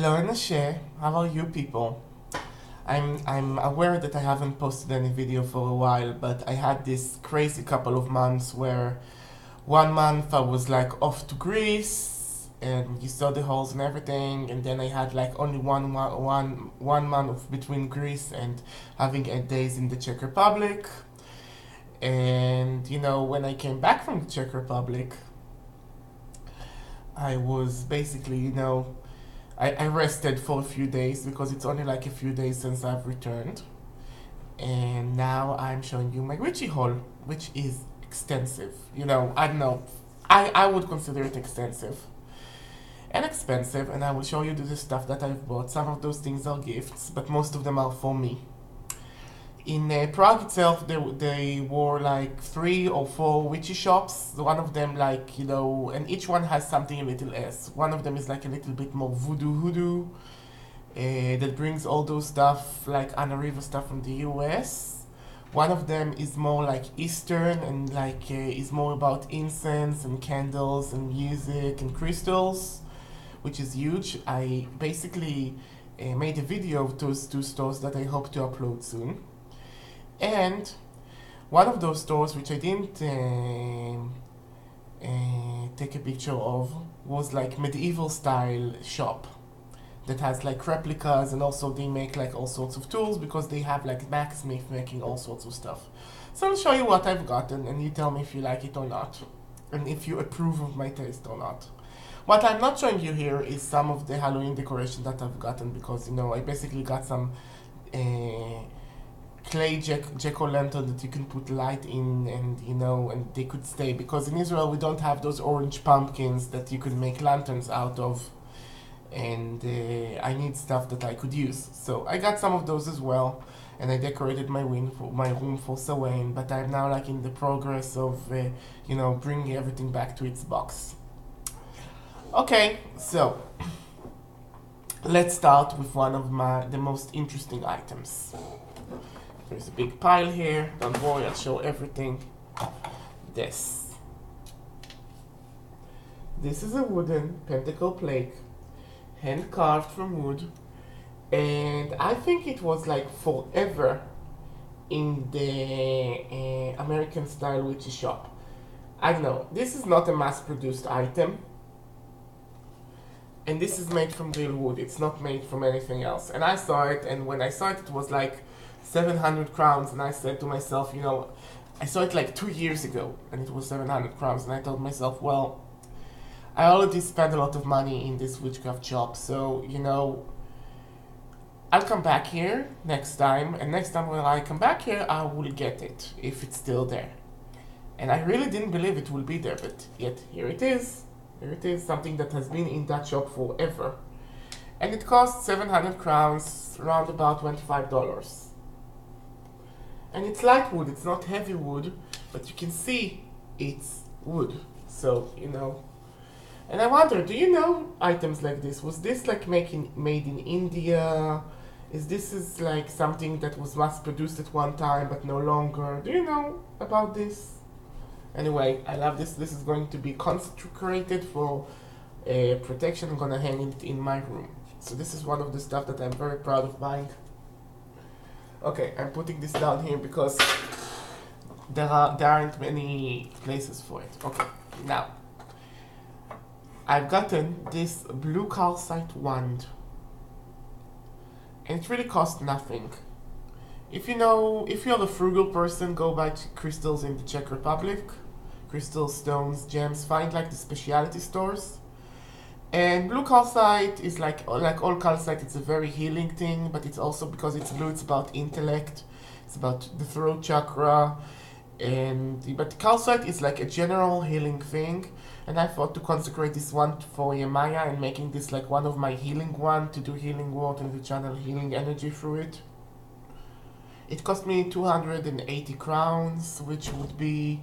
Hello Nashe, how are you people? I'm aware that I haven't posted any video for a while, but I had this crazy couple of months where 1 month I was like off to Greece and you saw the holes and everything, and then I had like only one month of between Greece and having 8 days in the Czech Republic. And you know, when I came back from the Czech Republic, I was basically, I rested for a few days because it's only like a few days since I've returned. And now I'm showing you my Witchy haul, which is extensive. I don't know. I would consider it extensive and expensive, and I will show you the stuff that I've bought. Some of those things are gifts, but most of them are for me. In Prague itself, they were like 3 or 4 witchy shops. One of them, like, and each one has something a little else. One of them is like a little bit more voodoo, that brings all those stuff, like Anna River stuff from the US. One of them is more like Eastern and like is more about incense and candles and music and crystals, which is huge. I basically made a video of those 2 stores that I hope to upload soon. And one of those stores, which I didn't take a picture of, was like medieval style shop that has like replicas, and also they make like all sorts of tools because they have like blacksmith making all sorts of stuff. So I'll show you what I've gotten and you tell me if you like it or not, and if you approve of my taste or not. What I'm not showing you here is some of the Halloween decoration that I've gotten, because I basically got some clay jack-o'-lantern that you can put light in, and and they could stay, because in Israel we don't have those orange pumpkins that you could make lanterns out of, and I need stuff that I could use. So I got some of those as well, and I decorated my room for Sawain, but I'm now like in the progress of bringing everything back to its box. Okay, so let's start with one of the most interesting items. There's a big pile here. Don't worry, I'll show everything. This is a wooden pentacle plate, hand carved from wood, and I think it was like forever in the American style witchy shop. I don't know. This is not a mass-produced item, and this is made from real wood. It's not made from anything else. And I saw it, and when I saw it, it was like 700 crowns, and I said to myself, I saw it like 2 years ago, and it was 700 crowns, and I told myself, well, I already spent a lot of money in this witchcraft shop, so, I'll come back here next time, and next time when I come back here, I will get it, if it's still there. And I really didn't believe it will be there, but yet, here it is. Here it is, something that has been in that shop forever. And it costs 700 crowns, around about $25. And it's light wood, it's not heavy wood, but you can see it's wood. So, And I wonder, do you know items like this? Was this like made in India? Is this like something that was mass produced at one time but no longer? Do you know about this? Anyway, I love this. This is going to be consecrated for protection. I'm gonna hang it in my room. So this is one of the stuff that I'm very proud of buying. Okay, I'm putting this down here because there aren't many places for it. Okay, now I've gotten this blue calcite wand, and it really cost nothing. If you're a frugal person, go buy crystals in the Czech Republic. Crystals, stones, gems, find like the specialty stores. And blue calcite is like all calcite, it's a very healing thing, but it's also, because it's blue, it's about intellect, it's about the throat chakra, but calcite is like a general healing thing, and I thought to consecrate this one for Yemaya and making this like one of my healing one, to do healing work and to channel healing energy through it. It cost me 280 crowns, which would be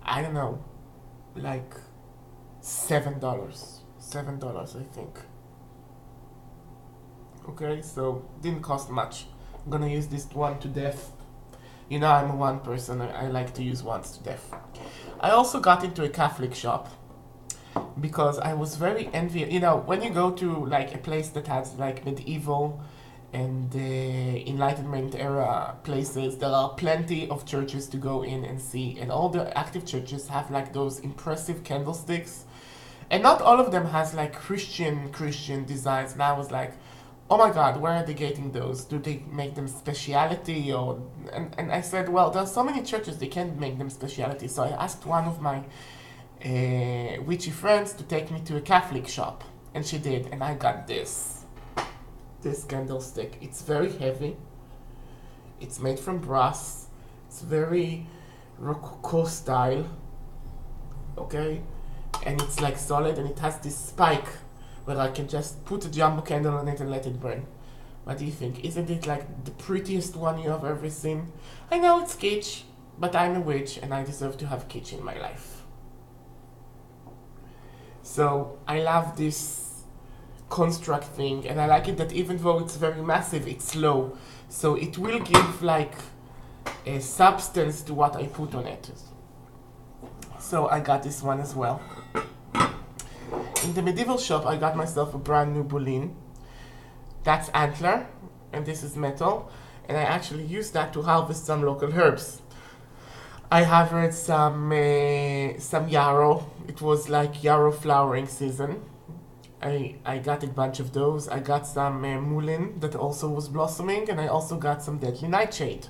I don't know, like $7. $7, I think. Okay, so didn't cost much. I'm gonna use this one to death. I'm a one person, I like to use wands to death. I also got into a Catholic shop because I was very envious. You know, when you go to like a place that has like medieval and Enlightenment era places, there are plenty of churches to go in and see, and all the active churches have like those impressive candlesticks, and not all of them has like Christian designs. And I was like, oh my God, where are they getting those? Do they make them speciality or? And I said, well, there are so many churches they can't make them speciality. So I asked one of my witchy friends to take me to a Catholic shop, and she did, and I got this candlestick. It's very heavy. It's made from brass. It's very Rococo style. Okay, and it's like solid, and it has this spike where I can just put a jumbo candle on it and let it burn. What do you think? Isn't it like the prettiest one you have ever seen? I know it's kitsch, but I'm a witch and I deserve to have kitsch in my life. So I love this construct thing, and I like it that even though it's very massive, it's slow. So it will give like a substance to what I put on it. So I got this one as well. In the medieval shop, I got myself a brand new bouline. That's antler, and this is metal. And I actually used that to harvest some local herbs. I harvested some yarrow. It was like yarrow flowering season. I got a bunch of those. I got some mullein that also was blossoming, and I also got some deadly nightshade.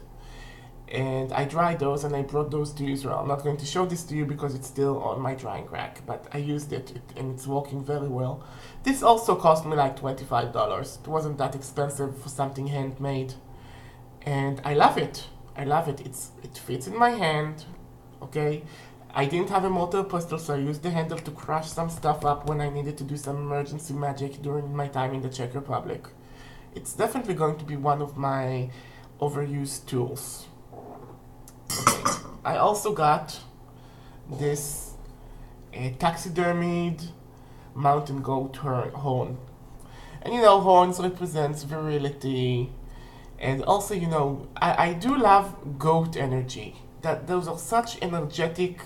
And I dried those and I brought those to Israel. I'm not going to show this to you because it's still on my drying rack, but I used it and it's working very well. This also cost me like $25. It wasn't that expensive for something handmade. And I love it. I love it. It fits in my hand, okay? I didn't have a mortar pestle, so I used the handle to crush some stuff up when I needed to do some emergency magic during my time in the Czech Republic. It's definitely going to be one of my overused tools. Okay. I also got this taxidermied mountain goat horn. And you know, horns represents virility. And also, you know, I do love goat energy. That those are such energetic,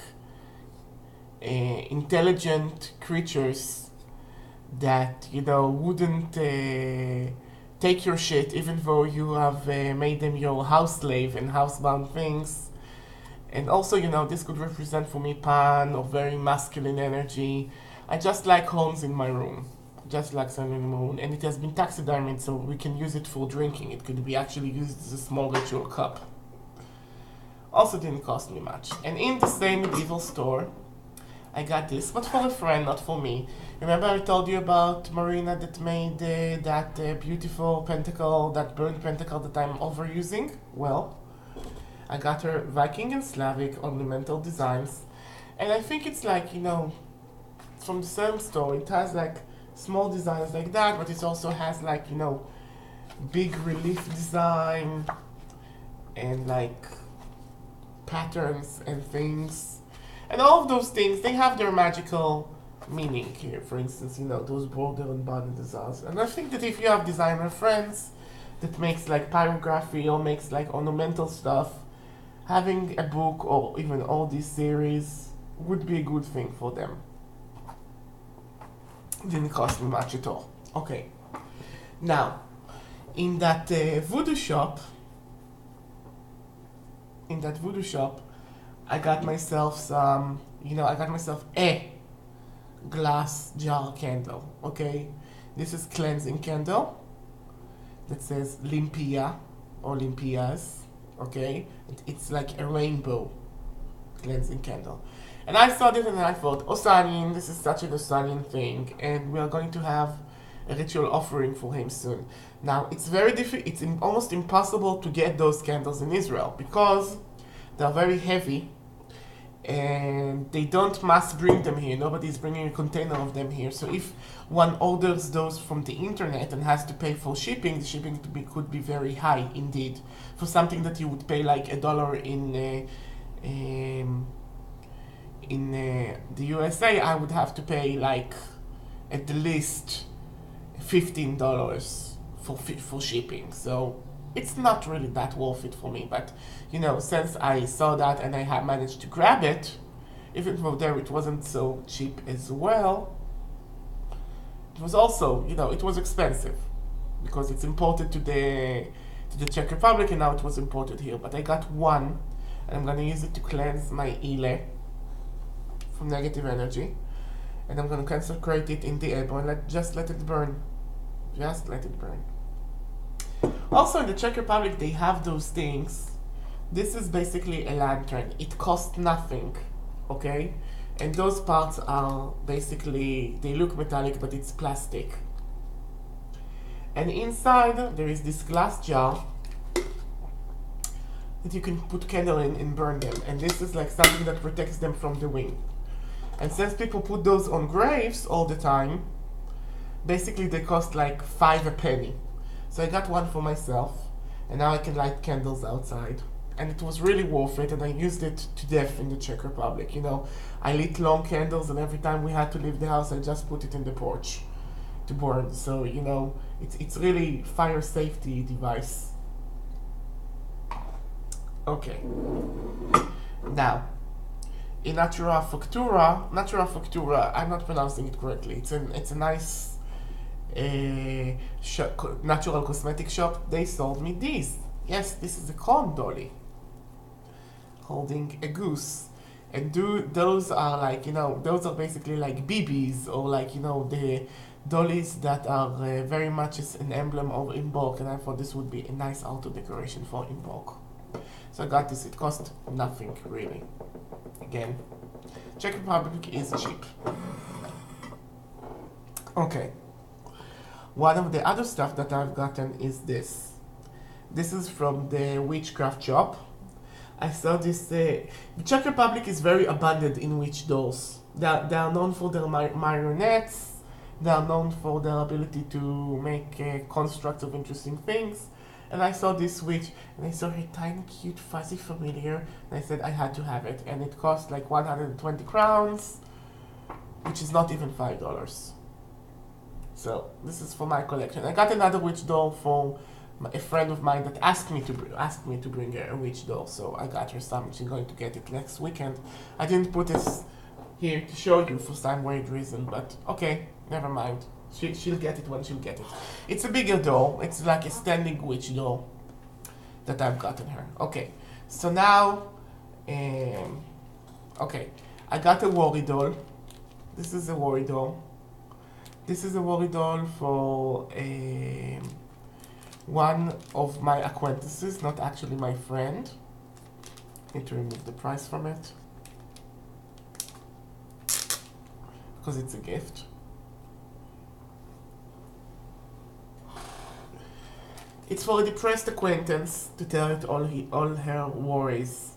intelligent creatures that, you know, wouldn't take your shit even though you have made them your house slave and housebound things. And also, you know, this could represent for me Pan or very masculine energy. I just like horns in my room, just like sun and moon. And it has been taxidermied, so we can use it for drinking. It could be actually used as a small ritual cup. Also didn't cost me much. And in the same medieval store, I got this, but for a friend, not for me. Remember I told you about Marina that made that beautiful pentacle, that burnt pentacle that I'm overusing? Well, I got her Viking and Slavic ornamental designs. And I think it's like, you know, from the same store, it has like small designs like that, but it also has like, you know, big relief design and like patterns and things. And all of those things, they have their magical meaning here. For instance, you know, those border and body designs. And I think that if you have designer friends that makes like pyrography or makes like ornamental stuff, having a book or even all these series would be a good thing for them. Didn't cost me much at all. Okay. Now, in that voodoo shop, I got myself some, you know, I got myself a glass jar candle, okay? This is cleansing candle that says Limpia or Limpias, okay? It's like a rainbow cleansing candle. And I saw this and I thought, Osanin, this is such an Osanin thing, and we are going to have a ritual offering for him soon. Now, it's very difficult, it's almost impossible to get those candles in Israel because they're very heavy and they don't mass bring them here. Nobody's bringing a container of them here. So if one orders those from the internet and has to pay for shipping, the shipping could be very high indeed. For something that you would pay like $1 in the USA, I would have to pay like at the least $15 for shipping. So it's not really that worth it for me. But you know, since I saw that and I had managed to grab it, even though there it wasn't so cheap as well, it was also, it was expensive because it's imported to the Czech Republic, and now it was imported here. But I got one, and I'm gonna use it to cleanse my ile from negative energy, and I'm gonna consecrate it in the Ebo and just let it burn. Just let it burn. Also in the Czech Republic they have those things. This is basically a lantern. It costs nothing, okay? And those parts are basically, they look metallic, but it's plastic. And inside there is this glass jar that you can put candle in and burn them. And this is like something that protects them from the wind. And since people put those on graves all the time, basically they cost like 5 a penny. So I got one for myself, and now I can light candles outside. And it was really worth it, and I used it to death in the Czech Republic. I lit long candles, and every time we had to leave the house, I just put it in the porch to burn. So, it's really fire safety device. Okay. Now, in Natura Factura, I'm not pronouncing it correctly. It's a nice natural cosmetic shop. They sold me these. Yes, this is a corn dolly holding a goose, and those are like, those are basically like BBs, or like, the dollies that are very much as an emblem of Imbolc, and I thought this would be a nice auto decoration for Imbolc. So I got this. It cost nothing really. Again, Czech Republic is cheap. Okay. One of the other stuff that I've gotten is this. This is from the witchcraft shop. I saw this. The Czech Republic is very abundant in witch dolls. They are known for their marionettes. They are known for their ability to make constructs of interesting things. And I saw this witch, and I saw her tiny, cute, fuzzy familiar, and I said I had to have it. And it cost like 120 crowns, which is not even $5. So this is for my collection. I got another witch doll for a friend of mine that asked me to bring her a witch doll. So I got her some. She's going to get it next weekend. I didn't put this here to show you for some weird reason, but okay, never mind. She'll get it when she'll get it. It's a bigger doll. It's like a standing witch doll that I've gotten her. Okay, so now, okay, I got a worry doll. This is a worry doll. This is a worry doll for one of my acquaintances, not actually my friend. Need to remove the price from it because it's a gift. It's for a depressed acquaintance to tell it all her worries.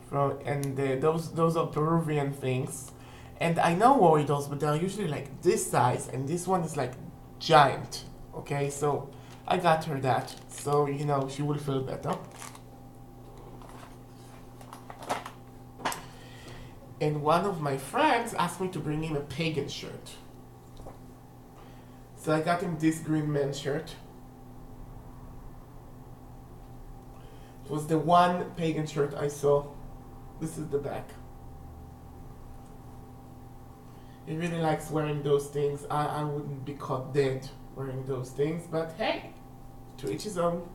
Those are Peruvian things. And I know worry dolls, but they're usually like this size, and this one is like giant. Okay, so I got her that, so she will feel better. And one of my friends asked me to bring him a pagan shirt. So I got him this green man shirt. It was the one pagan shirt I saw. This is the back. He really likes wearing those things. I wouldn't be caught dead wearing those things, but hey, to each his own.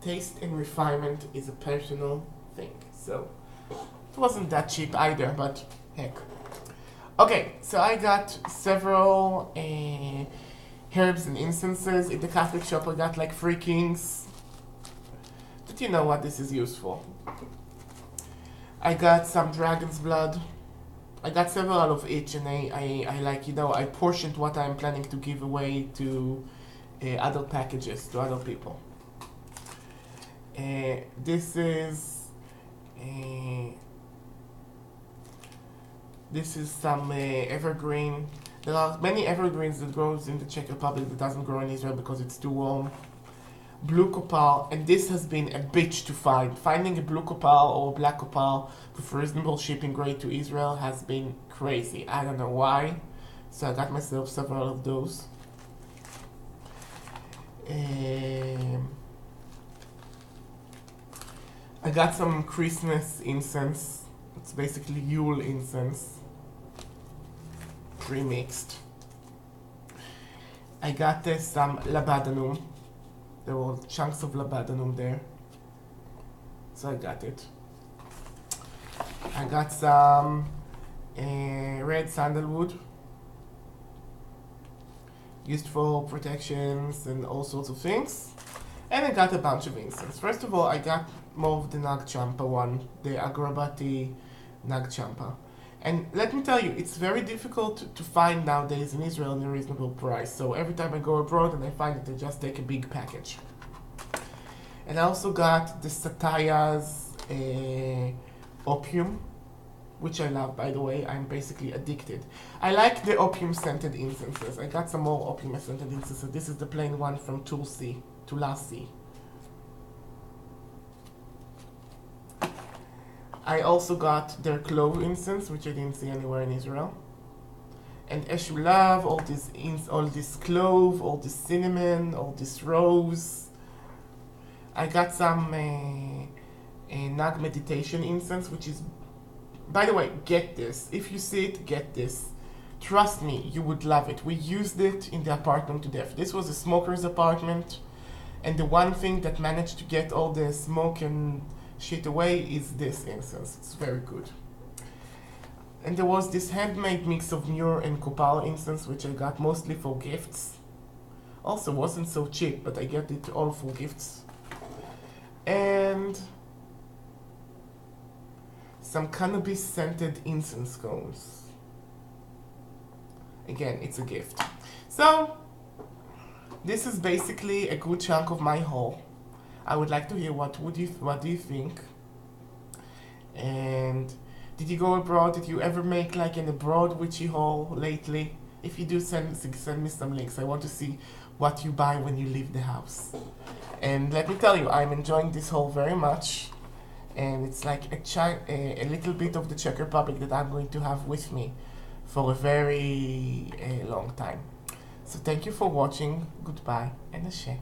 Taste and refinement is a personal thing, so it wasn't that cheap either, but heck. Okay, so I got several herbs and incenses. In the Catholic shop I got like 3 kings. But you know what this is used for. I got some dragon's blood. I got several of each, and I like, I portioned what I'm planning to give away to other packages, to other people. This is some evergreen. There are many evergreens that grows in the Czech Republic that doesn't grow in Israel because it's too warm. Blue copal, and this has been a bitch to find. Finding a blue copal or a black copal with reasonable shipping rate to Israel has been crazy. I don't know why. So I got myself several of those. I got some Christmas incense. It's basically Yule incense, pre-mixed. I got some labdanum. There were chunks of labdanum there, so I got it. I got some red sandalwood, used for protections and all sorts of things. And I got a bunch of incense. First of all, I got more of the Nag Champa one, the Agrabati Nag Champa. And let me tell you, it's very difficult to find nowadays in Israel in a reasonable price. So every time I go abroad and I find it, I just take a big package. And I also got the Sataya's opium, which I love, by the way. I'm basically addicted. I like the opium scented incenses. I got some more opium scented incenses. This is the plain one from Tulsi. I also got their clove incense, which I didn't see anywhere in Israel. And Eshulav, all this clove, all this cinnamon, all this rose. I got some Nag meditation incense, which is, by the way, get this. If you see it, get this. Trust me, you would love it. We used it in the apartment to death. This was a smoker's apartment, and the one thing that managed to get all the smoke and shit away is this incense. It's very good. And there was this handmade mix of myrrh and copal incense, which I got mostly for gifts. Also wasn't so cheap, but I get it all for gifts. And some cannabis scented incense cones. Again, it's a gift. So this is basically a good chunk of my haul. I would like to hear what do you think? And did you go abroad? Did you ever make like an abroad witchy haul lately? If you do, send me some links. I want to see what you buy when you leave the house. And let me tell you, I'm enjoying this haul very much. And it's like a little bit of the Czech Republic that I'm going to have with me for a very long time. So thank you for watching. Goodbye and Ashe.